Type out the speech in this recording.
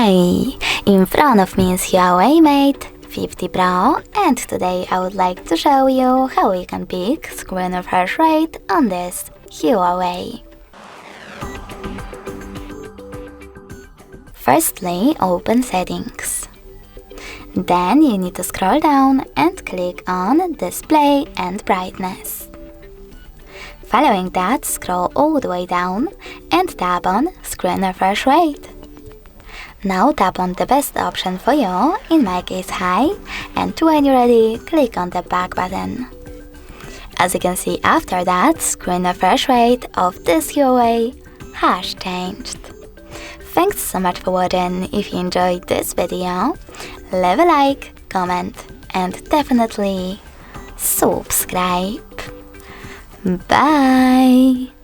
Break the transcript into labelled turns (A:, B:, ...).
A: Hi! In front of me is HUAWEI Mate 50 Pro, and today I would like to show you how you can pick screen refresh rate on this HUAWEI. Firstly, open Settings. Then you need to scroll down and click on Display and Brightness. Following that, scroll all the way down and tap on Screen Refresh Rate. Now tap on the best option for you, in my case high, and when you're ready, click on the back button. As you can see, after that, screen refresh rate of this HUAWEI has changed. Thanks so much for watching. If you enjoyed this video, leave a like, comment, and definitely subscribe. Bye!